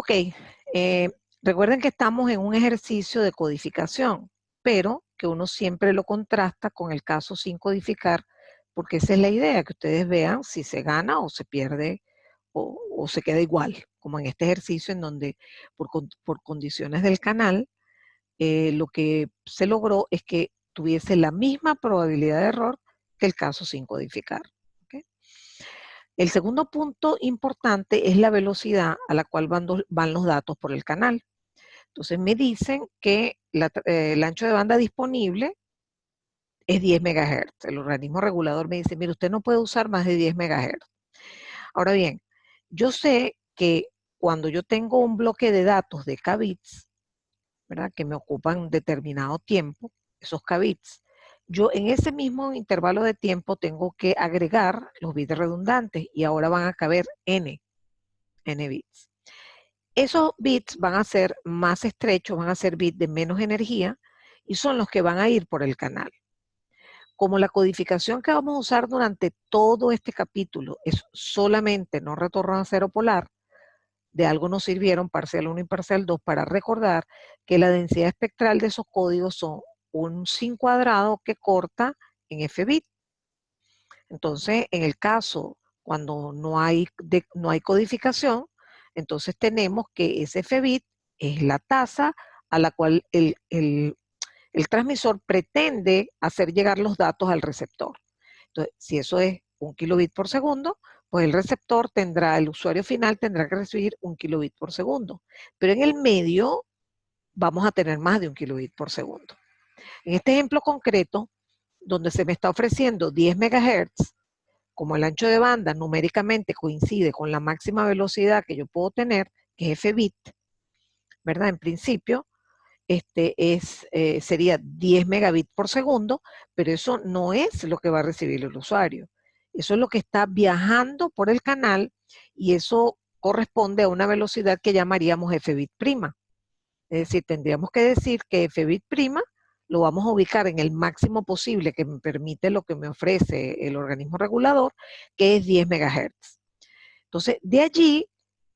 Ok, eh, recuerden que estamos en un ejercicio de codificación, pero que uno siempre lo contrasta con el caso sin codificar, porque esa es la idea, que ustedes vean si se gana o se pierde o se queda igual, como en este ejercicio en donde por condiciones del canal, lo que se logró es que tuviese la misma probabilidad de error que el caso sin codificar. ¿Okay? El segundo punto importante es la velocidad a la cual van los datos por el canal. Entonces me dicen que el ancho de banda disponible es 10 MHz. El organismo regulador me dice, mire, usted no puede usar más de 10 MHz. Ahora bien, yo sé que cuando yo tengo un bloque de datos de kbits, ¿verdad?, que me ocupan determinado tiempo, esos kbits, yo en ese mismo intervalo de tiempo tengo que agregar los bits redundantes y ahora van a caber n bits. Esos bits van a ser más estrechos, van a ser bits de menos energía y son los que van a ir por el canal. Como la codificación que vamos a usar durante todo este capítulo es solamente no retorno a cero polar, de algo nos sirvieron parcial 1 y parcial 2 para recordar que la densidad espectral de esos códigos son un sin cuadrado que corta en f bit. Entonces, en el caso cuando no hay codificación, entonces tenemos que ese f bit es la tasa a la cual el transmisor pretende hacer llegar los datos al receptor. Entonces, si eso es 1 kilobit por segundo, pues el receptor tendrá, el usuario final tendrá que recibir 1 kilobit por segundo. Pero en el medio vamos a tener más de 1 kilobit por segundo. En este ejemplo concreto, donde se me está ofreciendo 10 MHz, como el ancho de banda numéricamente coincide con la máxima velocidad que yo puedo tener, que es f bit, ¿verdad? En principio, sería 10 megabits por segundo, pero eso no es lo que va a recibir el usuario. Eso es lo que está viajando por el canal y eso corresponde a una velocidad que llamaríamos f bit prima. Es decir, tendríamos que decir que f bit prima lo vamos a ubicar en el máximo posible que me permite lo que me ofrece el organismo regulador, que es 10 MHz. Entonces, de allí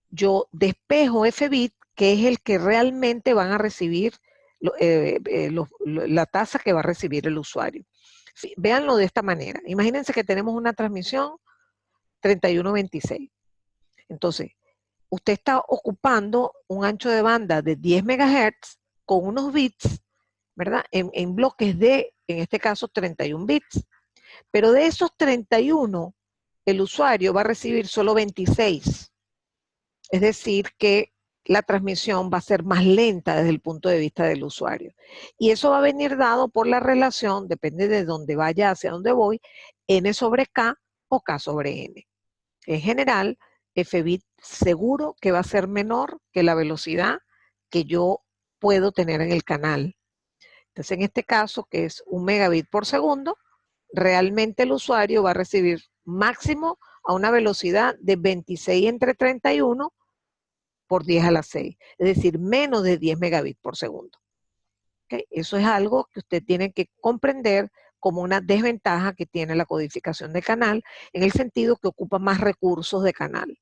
yo despejo f bit, que es el que realmente van a recibir la tasa que va a recibir el usuario. Véanlo de esta manera. Imagínense que tenemos una transmisión 3126. Entonces, usted está ocupando un ancho de banda de 10 MHz con unos bits, ¿verdad? En bloques de, en este caso, 31 bits. Pero de esos 31, el usuario va a recibir solo 26. Es decir, que la transmisión va a ser más lenta desde el punto de vista del usuario. Y eso va a venir dado por la relación, depende de dónde vaya, hacia dónde voy, n sobre k o k sobre n. En general, f bit seguro que va a ser menor que la velocidad que yo puedo tener en el canal. Entonces, en este caso, que es 1 megabit por segundo, realmente el usuario va a recibir máximo a una velocidad de 26 entre 31 por 10 a la 6, es decir, menos de 10 megabits por segundo. ¿Okay? Eso es algo que usted tiene que comprender como una desventaja que tiene la codificación de canal, en el sentido que ocupa más recursos de canal,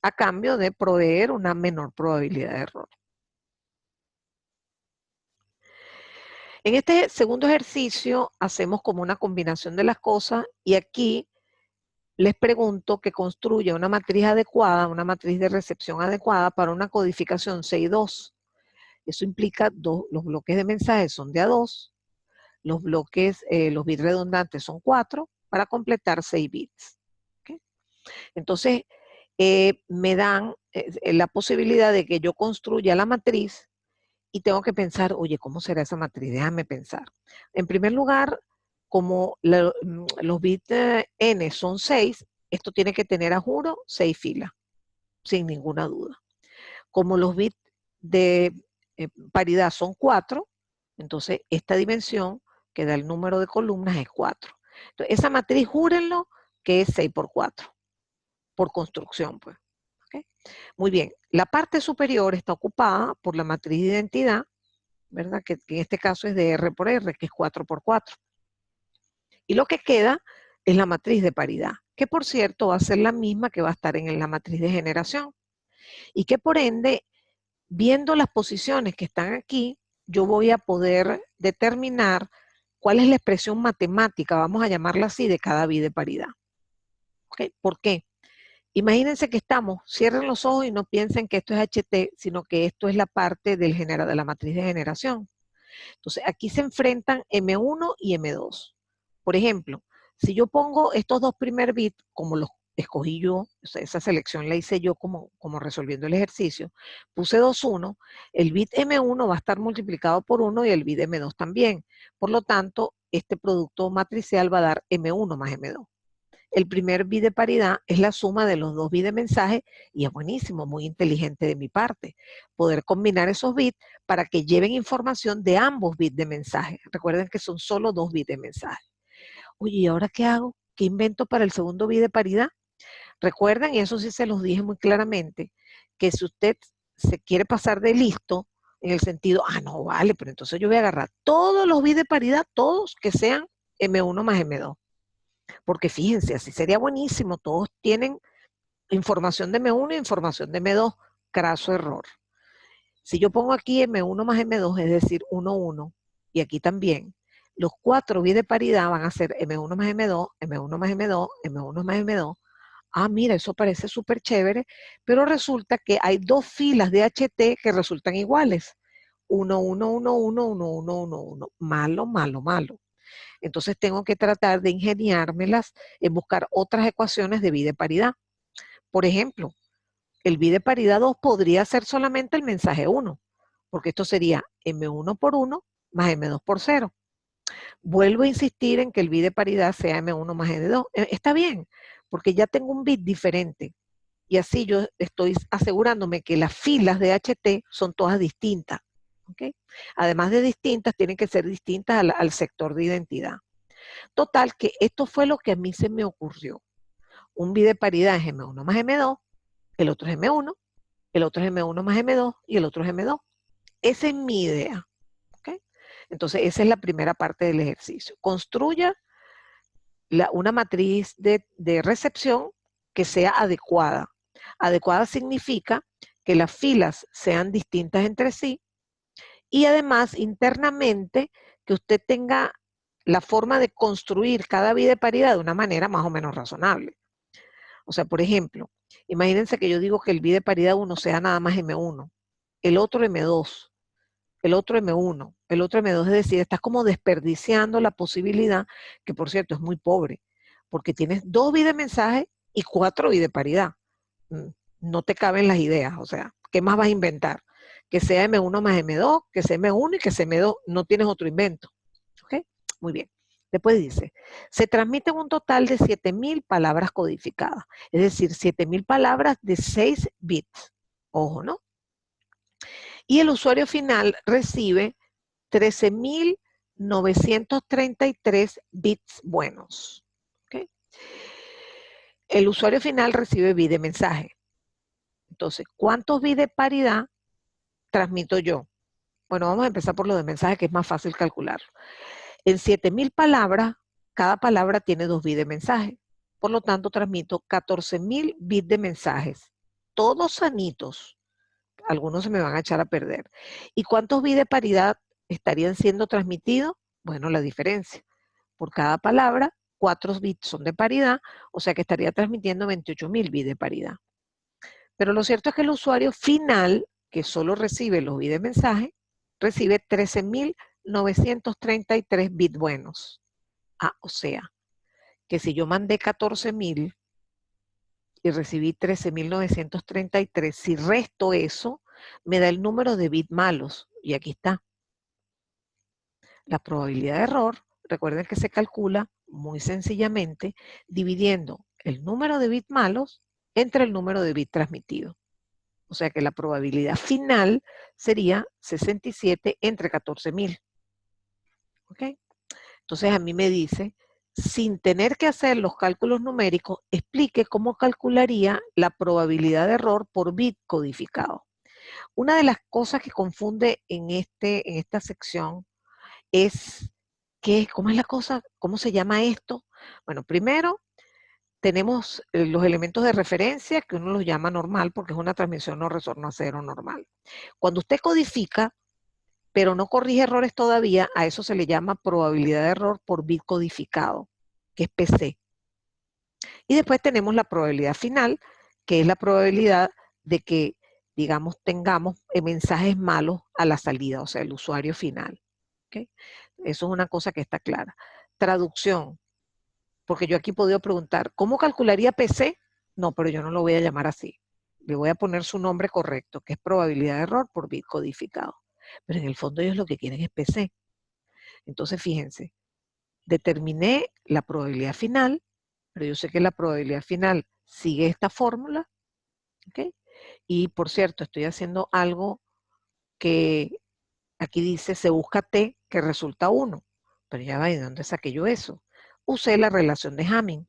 a cambio de proveer una menor probabilidad de error. En este segundo ejercicio hacemos como una combinación de las cosas y aquí les pregunto que construya una matriz adecuada, una matriz de recepción adecuada para una codificación 6.2. Eso implica los bloques de mensajes son de a 2, los bloques, los bits redundantes son 4 para completar 6 bits. ¿Okay? Entonces, me dan la posibilidad de que yo construya la matriz y tengo que pensar, oye, ¿cómo será esa matriz? Déjame pensar. En primer lugar, como los bits n son 6, esto tiene que tener a juro 6 filas, sin ninguna duda. Como los bits de paridad son 4, entonces esta dimensión que da el número de columnas es 4. Entonces, esa matriz, júrenlo, que es 6 por 4, por construcción, pues. ¿Okay? Muy bien, la parte superior está ocupada por la matriz de identidad, ¿verdad? Que en este caso es de R por R, que es 4 por 4. Y lo que queda es la matriz de paridad, que por cierto va a ser la misma que va a estar en la matriz de generación. Y que por ende, viendo las posiciones que están aquí, yo voy a poder determinar cuál es la expresión matemática, vamos a llamarla así, de cada bit de paridad. ¿Okay? ¿Por qué? Imagínense que cierren los ojos y no piensen que esto es HT, sino que esto es la parte de la matriz de generación. Entonces, aquí se enfrentan M1 y M2. Por ejemplo, si yo pongo estos dos primer bits, como los escogí yo, o sea, esa selección la hice yo como resolviendo el ejercicio, puse 2, 1, el bit M1 va a estar multiplicado por 1 y el bit M2 también. Por lo tanto, este producto matricial va a dar M1 más M2. El primer bit de paridad es la suma de los dos bits de mensaje y es buenísimo, muy inteligente de mi parte, poder combinar esos bits para que lleven información de ambos bits de mensaje. Recuerden que son solo 2 bits de mensaje. Oye, ¿y ahora qué hago? ¿Qué invento para el segundo bit de paridad? Recuerden, y eso sí se los dije muy claramente, que si usted se quiere pasar de listo, en el sentido, no, vale, pero entonces yo voy a agarrar todos los bits de paridad, todos que sean M1 más M2. Porque fíjense, así sería buenísimo, todos tienen información de M1 e información de M2, craso error. Si yo pongo aquí M1 más M2, es decir, 1, 1, y aquí también, los 4 bits de paridad van a ser M1 más M2, M1 más M2, M1 más M2. Mira, eso parece súper chévere, pero resulta que hay 2 filas de HT que resultan iguales. 1, 1, 1, 1, 1, 1, 1, 1. Malo, malo, malo. Entonces tengo que tratar de ingeniármelas en buscar otras ecuaciones de bit de paridad. Por ejemplo, el bit de paridad 2 podría ser solamente el mensaje 1, porque esto sería M1 por 1 más M2 por 0. Vuelvo a insistir en que el bit de paridad sea M1 más M2. Está bien, porque ya tengo un bit diferente. Y así yo estoy asegurándome que las filas de HT son todas distintas. ¿Okay? Además de distintas, tienen que ser distintas al sector de identidad. Total, que esto fue lo que a mí se me ocurrió. Un bit de paridad es M1 más M2, el otro es M1, el otro es M1 más M2 y el otro es M2. Esa es mi idea. ¿Okay? Entonces, esa es la primera parte del ejercicio. Construya una matriz de recepción que sea adecuada. Adecuada significa que las filas sean distintas entre sí y además internamente que usted tenga la forma de construir cada bit de paridad de una manera más o menos razonable. O sea, por ejemplo, imagínense que yo digo que el bit de paridad 1 sea nada más M1, el otro M2, el otro M1, el otro M2, es decir, estás como desperdiciando la posibilidad, que por cierto es muy pobre, porque tienes 2 bits de mensaje y 4 bits de paridad. No te caben las ideas, o sea, ¿qué más vas a inventar? Que sea M1 más M2, que sea M1 y que sea M2, no tienes otro invento. ¿Ok? Muy bien. Después dice, se transmiten un total de 7.000 palabras codificadas, es decir, 7.000 palabras de 6 bits. Ojo, ¿no? Y el usuario final recibe 13.933 bits buenos. ¿Okay? El usuario final recibe bits de mensaje. Entonces, ¿cuántos bits de paridad transmito yo? Bueno, vamos a empezar por lo de mensaje, que es más fácil calcularlo. En 7.000 palabras, cada palabra tiene 2 bits de mensaje. Por lo tanto, transmito 14.000 bits de mensajes. Todos sanitos. Algunos se me van a echar a perder. ¿Y cuántos bits de paridad estarían siendo transmitidos? Bueno, la diferencia. Por cada palabra, 4 bits son de paridad, o sea que estaría transmitiendo 28.000 bits de paridad. Pero lo cierto es que el usuario final, que solo recibe los bits de mensaje, recibe 13.933 bits buenos. O sea, que si yo mandé 14.000 y recibí 13.933, si resto eso, me da el número de bits malos. Y aquí está. La probabilidad de error, recuerden que se calcula muy sencillamente dividiendo el número de bits malos entre el número de bits transmitidos. O sea que la probabilidad final sería 67 entre 14.000. ¿Ok? Entonces a mí me dice, sin tener que hacer los cálculos numéricos, explique cómo calcularía la probabilidad de error por bit codificado. Una de las cosas que confunde en esta sección es, ¿cómo es la cosa? ¿Cómo se llama esto? Bueno, primero, tenemos los elementos de referencia que uno los llama normal porque es una transmisión no retorno a cero normal. Cuando usted codifica, pero no corrige errores todavía, a eso se le llama probabilidad de error por bit codificado, que es PC. Y después tenemos la probabilidad final, que es la probabilidad de que, digamos, tengamos mensajes malos a la salida, o sea, el usuario final. ¿Okay? Eso es una cosa que está clara. Traducción, porque yo aquí he podido preguntar, ¿cómo calcularía PC? No, pero yo no lo voy a llamar así. Le voy a poner su nombre correcto, que es probabilidad de error por bit codificado. Pero en el fondo ellos lo que quieren es PC. Entonces, fíjense, determiné la probabilidad final, pero yo sé que la probabilidad final sigue esta fórmula, ¿ok? Y por cierto, estoy haciendo algo que aquí dice se busca T que resulta 1, pero ya va, ¿y de dónde saqué yo eso? Usé la relación de Hamming,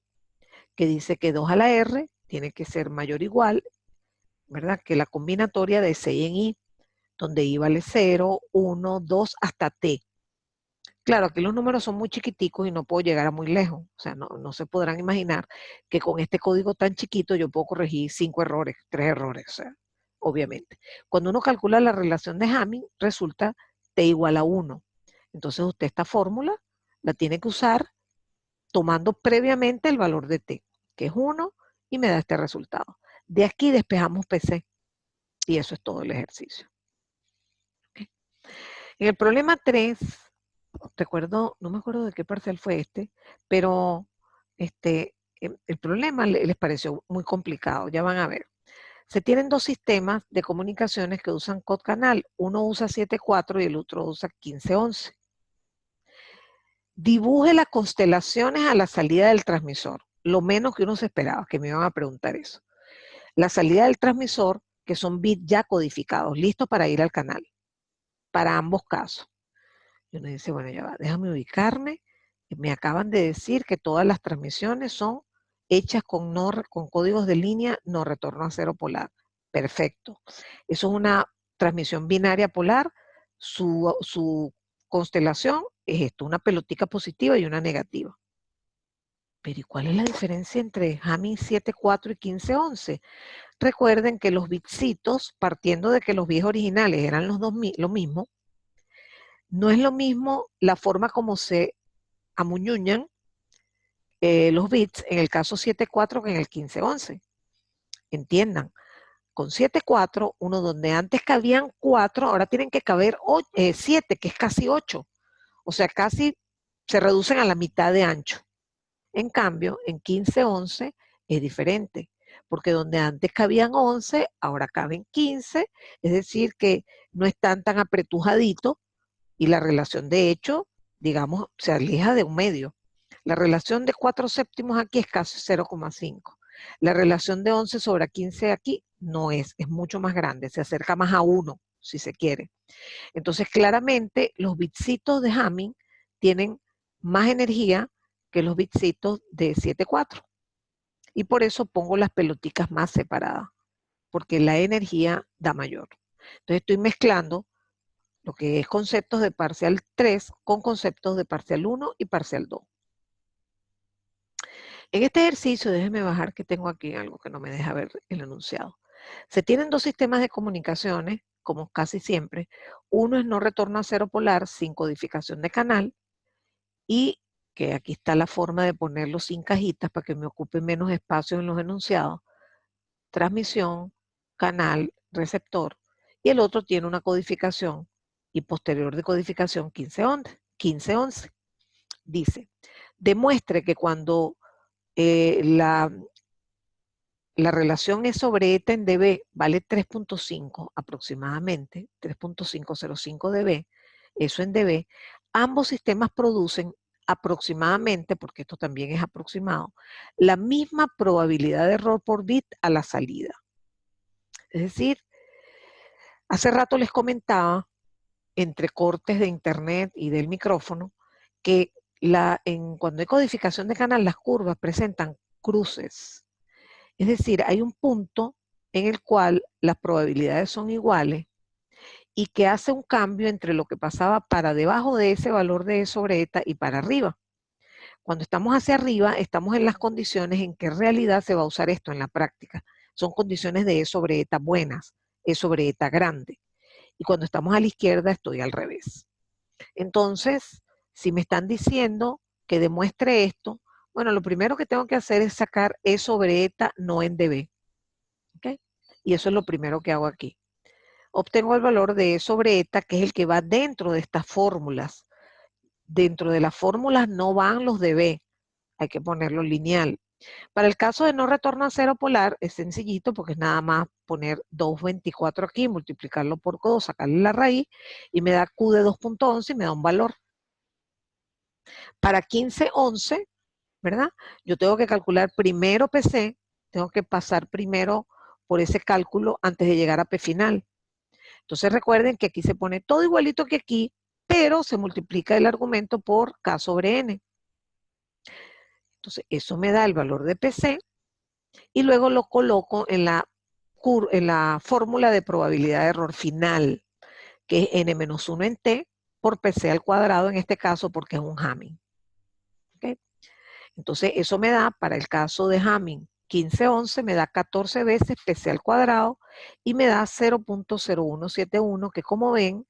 que dice que 2 a la R tiene que ser mayor o igual, ¿verdad? Que la combinatoria de C en I, donde I vale 0, 1, 2 hasta T. Claro, aquí los números son muy chiquiticos y no puedo llegar a muy lejos. O sea, no se podrán imaginar que con este código tan chiquito yo puedo corregir 5 errores, 3 errores, o sea, obviamente. Cuando uno calcula la relación de Hamming, resulta T igual a 1. Entonces usted esta fórmula la tiene que usar tomando previamente el valor de T, que es 1, y me da este resultado. De aquí despejamos PC y eso es todo el ejercicio. ¿Okay? En el problema 3, no me acuerdo de qué parcial fue pero el problema les pareció muy complicado, ya van a ver. Se tienen dos sistemas de comunicaciones que usan code canal, uno usa 7.4 y el otro usa 15.11. Dibuje las constelaciones a la salida del transmisor, lo menos que uno se esperaba, que me iban a preguntar eso. La salida del transmisor, que son bits ya codificados, listos para ir al canal, para ambos casos. Y uno dice, bueno, ya va, déjame ubicarme. Me acaban de decir que todas las transmisiones son hechas con códigos de línea no retorno a cero polar. Perfecto. Eso es una transmisión binaria polar. Su constelación es esto, una pelotica positiva y una negativa. Pero ¿y cuál es la diferencia entre Hamming 7.4 y 15.11? Recuerden que los bitsitos, partiendo de que los bits originales eran lo mismo, no es lo mismo la forma como se amuñuñan los bits en el caso 7.4 que en el 15.11. Entiendan, con 7.4, uno donde antes cabían 4, ahora tienen que caber 7, que es casi 8. O sea, casi se reducen a la mitad de ancho. En cambio, en 15.11 es diferente, porque donde antes cabían 11, ahora caben 15, es decir, que no están tan apretujaditos y la relación de hecho, digamos, se aleja de un medio. La relación de 4 séptimos aquí es casi 0,5. La relación de 11 sobre 15 aquí no es mucho más grande, se acerca más a 1, si se quiere. Entonces, claramente, los bitsitos de Hamming tienen más energía que los bitsitos de 7.4. Y por eso pongo las peloticas más separadas, porque la energía da mayor. Entonces, estoy mezclando lo que es conceptos de parcial 3 con conceptos de parcial 1 y parcial 2. En este ejercicio, déjenme bajar que tengo aquí algo que no me deja ver el enunciado. Se tienen dos sistemas de comunicaciones, como casi siempre. Uno es no retorno a cero polar sin codificación de canal y que aquí está la forma de ponerlo sin cajitas para que me ocupe menos espacio en los enunciados. Transmisión, canal, receptor. Y el otro tiene una codificación y posterior de codificación 15.11. Dice, demuestre que cuando la relación es sobre eta en dB, vale 3.5 aproximadamente, 3.505 dB, eso en dB, ambos sistemas producen aproximadamente, porque esto también es aproximado, la misma probabilidad de error por bit a la salida. Es decir, hace rato les comentaba, entre cortes de internet y del micrófono, que cuando hay codificación de canal, las curvas presentan cruces. Es decir, hay un punto en el cual las probabilidades son iguales y que hace un cambio entre lo que pasaba para debajo de ese valor de E sobre eta y para arriba. Cuando estamos hacia arriba, estamos en las condiciones en que en realidad se va a usar esto en la práctica. Son condiciones de E sobre eta buenas, E sobre eta grande. Y cuando estamos a la izquierda, estoy al revés. Entonces, si me están diciendo que demuestre esto, bueno, lo primero que tengo que hacer es sacar E sobre eta no en dB. ¿Okay? Y eso es lo primero que hago aquí. Obtengo el valor de E sobre eta, que es el que va dentro de estas fórmulas. Dentro de las fórmulas no van los dB, hay que ponerlo lineal. Para el caso de no retorno a cero polar, es sencillito porque es nada más poner 2,24 aquí, multiplicarlo por 2, sacarle la raíz, y me da Q de 2,11 y me da un valor. Para 15,11, ¿verdad? Yo tengo que calcular primero PC, tengo que pasar primero por ese cálculo antes de llegar a P final. Entonces recuerden que aquí se pone todo igualito que aquí, pero se multiplica el argumento por K sobre N. Entonces eso me da el valor de PC y luego lo coloco en la fórmula de probabilidad de error final, que es N-1 en T por PC al cuadrado, en este caso porque es un Hamming. ¿Okay? Entonces eso me da, para el caso de Hamming 1511, me da 14 veces PC al cuadrado y me da 0.0171, que como ven,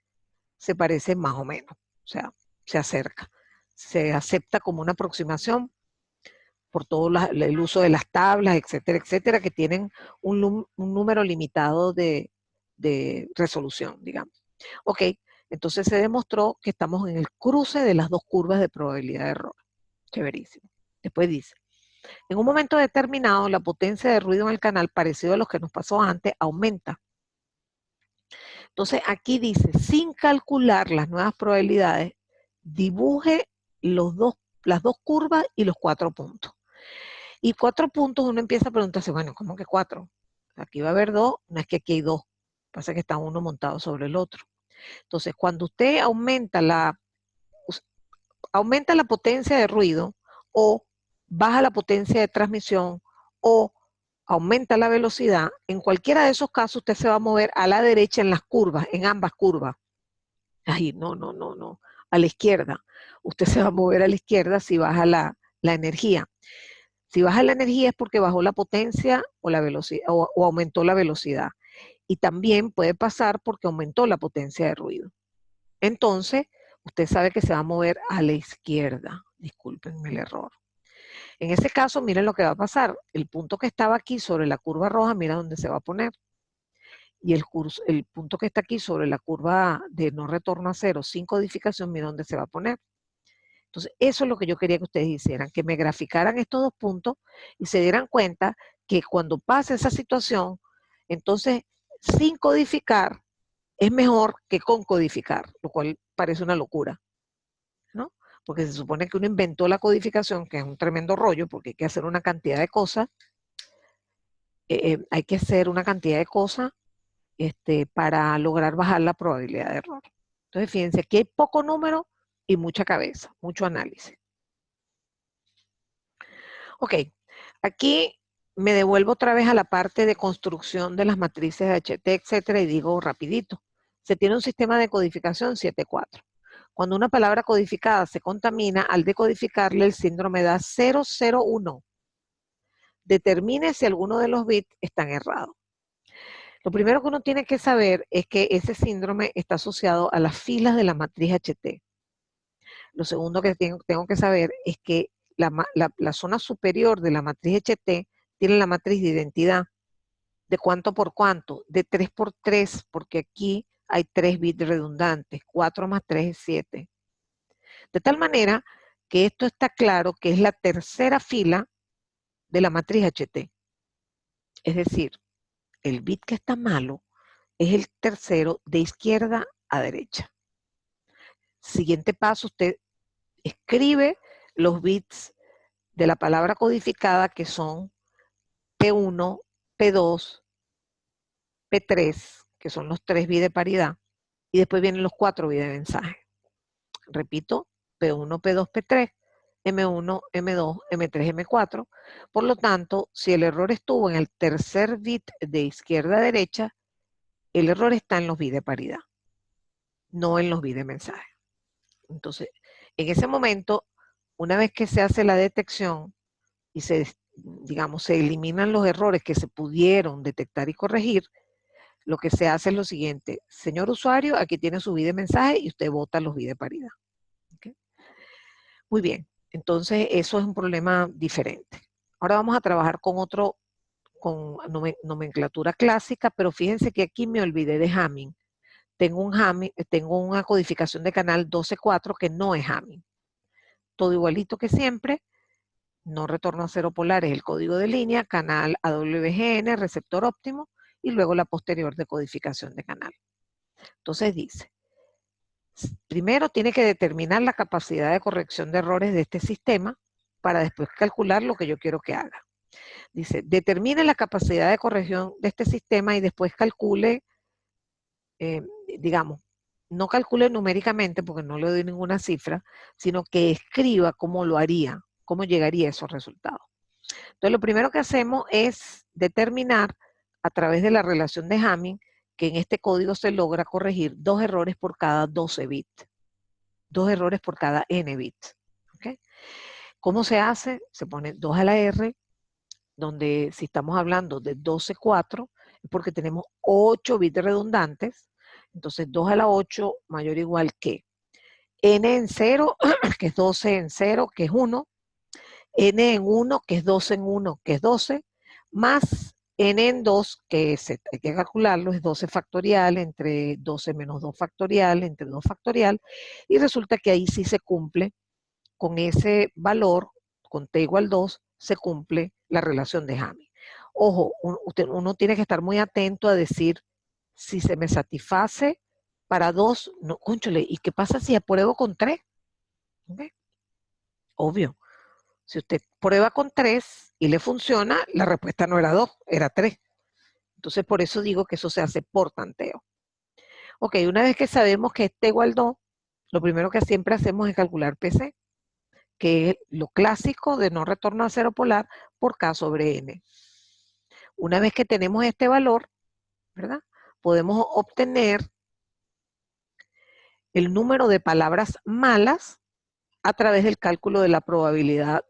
se parece más o menos, o sea, se acerca. Se acepta como una aproximación por todo el uso de las tablas, etcétera, etcétera, que tienen un número limitado de resolución, digamos. Ok, entonces se demostró que estamos en el cruce de las dos curvas de probabilidad de error. Chéverísimo. Después dice, en un momento determinado, la potencia de ruido en el canal, parecido a los que nos pasó antes, aumenta. Entonces aquí dice, sin calcular las nuevas probabilidades, dibuje las dos curvas y los 4 puntos. Y 4 puntos uno empieza a preguntarse, bueno, ¿cómo que 4? Aquí va a haber 2, no es que aquí hay 2, pasa que está uno montado sobre el otro. Entonces, cuando usted aumenta la potencia de ruido o baja la potencia de transmisión o aumenta la velocidad, en cualquiera de esos casos usted se va a mover a la derecha en las curvas, en ambas curvas. Ay, no, a la izquierda. Usted se va a mover a la izquierda si baja la energía. Si baja la energía es porque bajó la potencia o la velocidad o aumentó la velocidad. Y también puede pasar porque aumentó la potencia de ruido. Entonces, usted sabe que se va a mover a la izquierda. Discúlpenme el error. En ese caso, miren lo que va a pasar. El punto que estaba aquí sobre la curva roja, mira dónde se va a poner. Y el punto que está aquí sobre la curva de no retorno a cero, sin codificación, mira dónde se va a poner. Entonces, eso es lo que yo quería que ustedes hicieran, que me graficaran estos dos puntos y se dieran cuenta que cuando pasa esa situación, entonces, sin codificar es mejor que con codificar, lo cual parece una locura, ¿no? Porque se supone que uno inventó la codificación, que es un tremendo rollo, porque hay que hacer una cantidad de cosas, para lograr bajar la probabilidad de error. Entonces, fíjense, aquí hay poco número y mucha cabeza, mucho análisis. Ok, aquí me devuelvo otra vez a la parte de construcción de las matrices de HT, etcétera, y digo rapidito. Se tiene un sistema de codificación 7-4. Cuando una palabra codificada se contamina, al decodificarle el síndrome da 001. Determine si alguno de los bits están errados. Lo primero que uno tiene que saber es que ese síndrome está asociado a las filas de la matriz HT. Lo segundo que tengo que saber es que la zona superior de la matriz HT tiene la matriz de identidad. ¿De cuánto por cuánto? De 3 por 3, porque aquí hay 3 bits redundantes. 4 más 3 es 7. De tal manera que esto está claro que es la tercera fila de la matriz HT. Es decir, el bit que está malo es el tercero de izquierda a derecha. Siguiente paso, usted escribe los bits de la palabra codificada, que son P1, P2, P3, que son los 3 bits de paridad, y después vienen los 4 bits de mensaje. Repito, P1, P2, P3, M1, M2, M3, M4. Por lo tanto, si el error estuvo en el tercer bit de izquierda a derecha, el error está en los bits de paridad, no en los bits de mensaje. Entonces, en ese momento, una vez que se hace la detección y digamos, se eliminan los errores que se pudieron detectar y corregir, lo que se hace es lo siguiente: señor usuario, aquí tiene su bit de mensaje y usted vota los bits de paridad. ¿Okay? Muy bien, entonces eso es un problema diferente. Ahora vamos a trabajar con otro, con nomenclatura clásica, pero fíjense que aquí me olvidé de Hamming. Tengo una codificación de canal 12.4 que no es Hamming. Todo igualito que siempre, no retorno a cero polar es el código de línea, canal AWGN, receptor óptimo, y luego la posterior decodificación de canal. Entonces dice, primero tiene que determinar la capacidad de corrección de errores de este sistema para después calcular lo que yo quiero que haga. Dice, determine la capacidad de corrección de este sistema y después calcule, digamos, no calcule numéricamente porque no le doy ninguna cifra, sino que escriba cómo lo haría, cómo llegaría a esos resultados. Entonces, lo primero que hacemos es determinar a través de la relación de Hamming que en este código se logra corregir 2 errores por cada 12 bits. 2 errores por cada n bits. ¿Okay? ¿Cómo se hace? Se pone 2 a la R, donde si estamos hablando de 12.4, es porque tenemos 8 bits redundantes. Entonces, 2 a la 8 mayor o igual que n en 0, que es 12 en 0, que es 1, n en 1, que es 12 en 1, que es 12, más n en 2, que hay que calcularlo, es 12 factorial entre 12 menos 2 factorial entre 2 factorial, y resulta que ahí sí se cumple con ese valor, con t igual 2, se cumple la relación de Hamming. Ojo, uno tiene que estar muy atento a decir, si se me satisface para 2, no, cónchale, ¿y qué pasa si apruebo con 3? ¿Okay? Obvio. Si usted prueba con 3 y le funciona, la respuesta no era 2, era 3. Entonces, por eso digo que eso se hace por tanteo. Ok, una vez que sabemos que t igual 2, lo primero que siempre hacemos es calcular PC, que es lo clásico de no retorno a cero polar por K sobre N. Una vez que tenemos este valor, ¿verdad? Podemos obtener el número de palabras malas a través del cálculo de la probabilidad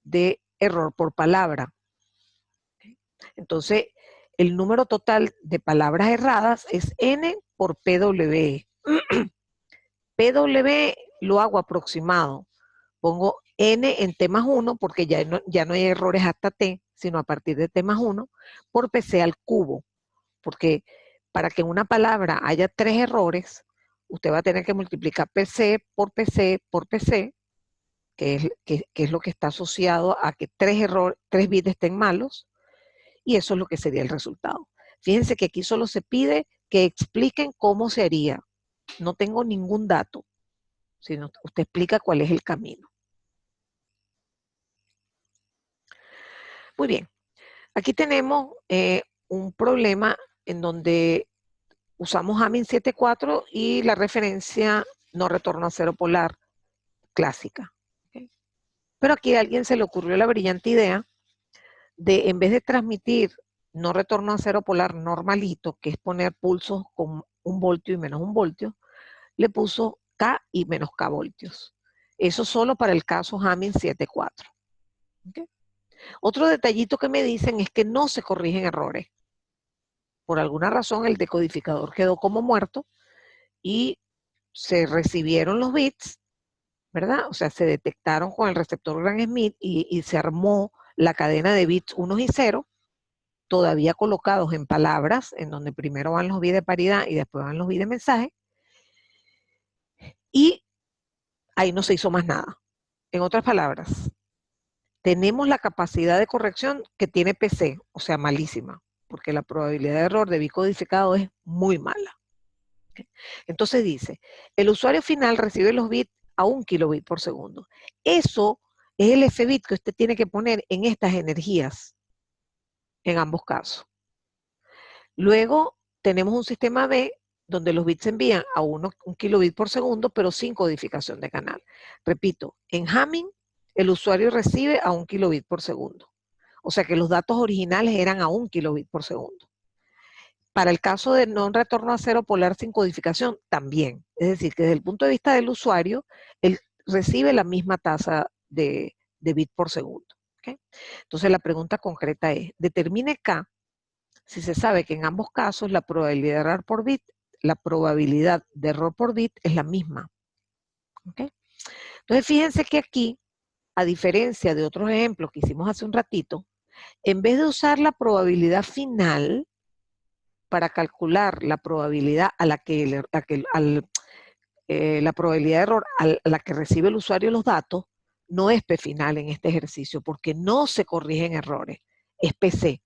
de error por palabra. Entonces, el número total de palabras erradas es N por PW. PW lo hago aproximado. Pongo N en T más 1 porque ya no hay errores hasta T, sino a partir de T más 1, por PC al cubo. Porque para que en una palabra haya 3 errores, usted va a tener que multiplicar PC por PC por PC, que es lo que está asociado a que 3 bits estén malos, y eso es lo que sería el resultado. Fíjense que aquí solo se pide que expliquen cómo se haría. No tengo ningún dato, sino usted explica cuál es el camino. Muy bien. Aquí tenemos un problema en donde usamos Hamming 7.4 y la referencia no retorno a cero polar clásica. ¿Okay? Pero aquí a alguien se le ocurrió la brillante idea de, en vez de transmitir no retorno a cero polar normalito, que es poner pulsos con 1 voltio y menos 1 voltio, le puso K y menos K voltios. Eso solo para el caso Hamming 7.4. ¿Okay? Otro detallito que me dicen es que no se corrigen errores. Por alguna razón el decodificador quedó como muerto y se recibieron los bits, ¿verdad? O sea, se detectaron con el receptor Gram-Schmidt y se armó la cadena de bits 1 y 0, todavía colocados en palabras, en donde primero van los bits de paridad y después van los bits de mensaje, y ahí no se hizo más nada. En otras palabras, tenemos la capacidad de corrección que tiene PC, o sea, malísima, porque la probabilidad de error de bit codificado es muy mala. Entonces dice, el usuario final recibe los bits a 1 kilobit por segundo. Eso es el F-bit que usted tiene que poner en estas energías, en ambos casos. Luego tenemos un sistema B donde los bits se envían a 1 kilobit por segundo, pero sin codificación de canal. Repito, en Hamming el usuario recibe a 1 kilobit por segundo. O sea que los datos originales eran a 1 kilobit por segundo. Para el caso de no retorno a cero polar sin codificación, también. Es decir, que desde el punto de vista del usuario, él recibe la misma tasa de bit por segundo. ¿Okay? Entonces la pregunta concreta es, determine K si se sabe que en ambos casos la probabilidad de error por bit es la misma. ¿Okay? Entonces fíjense que aquí, a diferencia de otros ejemplos que hicimos hace un ratito, en vez de usar la probabilidad final para calcular la probabilidad a la que, la probabilidad de error a la que recibe el usuario los datos, no es P final en este ejercicio, porque no se corrigen errores, es PC.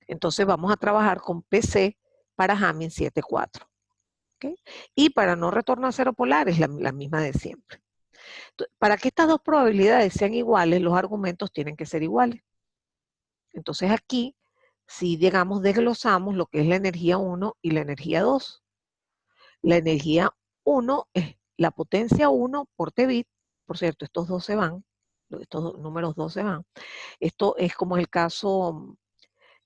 Entonces vamos a trabajar con PC para Hamming 7.4. ¿Okay? Y para no retorno a cero polar es la misma de siempre. Entonces, para que estas dos probabilidades sean iguales, los argumentos tienen que ser iguales. Entonces aquí, si digamos, desglosamos lo que es la energía 1 y la energía 2. La energía 1 es la potencia 1 por T-bit. Por cierto, estos dos se van, estos números 2 se van. Esto es como el caso,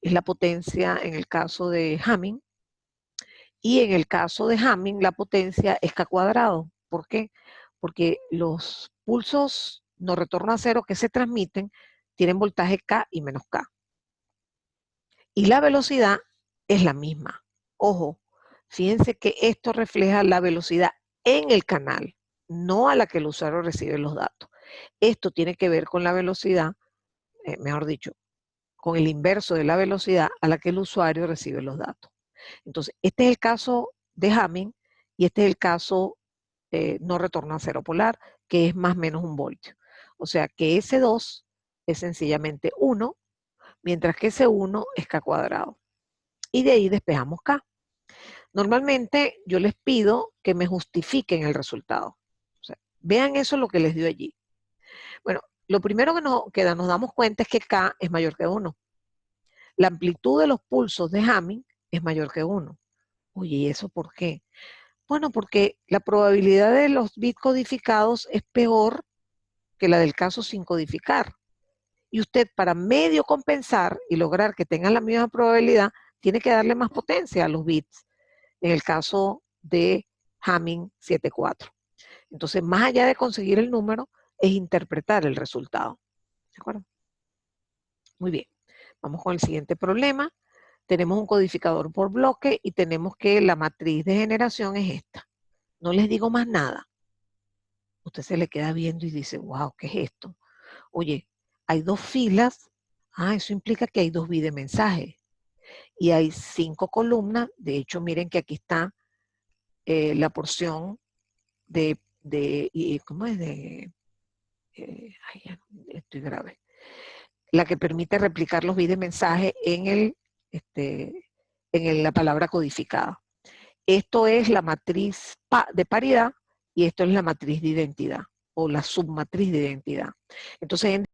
es la potencia en el caso de Hamming. Y en el caso de Hamming, la potencia es K cuadrado. ¿Por qué? Porque los pulsos no retorno a cero que se transmiten tienen voltaje K y menos K. Y la velocidad es la misma. Ojo, fíjense que esto refleja la velocidad en el canal, no a la que el usuario recibe los datos. Esto tiene que ver con la velocidad, mejor dicho, con el inverso de la velocidad a la que el usuario recibe los datos. Entonces, este es el caso de Hamming y este es el caso no retorno a cero polar, que es más o menos 1 voltio. O sea que S2 es sencillamente 1, mientras que S1 es K cuadrado. Y de ahí despejamos K. Normalmente yo les pido que me justifiquen el resultado. O sea, vean eso lo que les dio allí. Bueno, lo primero que nos damos cuenta es que K es mayor que 1. La amplitud de los pulsos de Hamming es mayor que 1. Oye, ¿y eso por qué? Bueno, porque la probabilidad de los bits codificados es peor que la del caso sin codificar. Y usted, para medio compensar y lograr que tengan la misma probabilidad, tiene que darle más potencia a los bits, en el caso de Hamming 7.4. Entonces, más allá de conseguir el número, es interpretar el resultado. ¿De acuerdo? Muy bien. Vamos con el siguiente problema. Tenemos un codificador por bloque y tenemos que la matriz de generación es esta. No les digo más nada. Usted se le queda viendo y dice, wow, ¿qué es esto? Oye, hay 2 filas. Eso implica que hay 2 bits de mensaje. Y hay 5 columnas. De hecho, miren que aquí está la porción ¿cómo es? Estoy grave. La que permite replicar los bits de mensaje en la palabra codificada. Esto es la matriz de paridad y esto es la matriz de identidad o la submatriz de identidad. Entonces,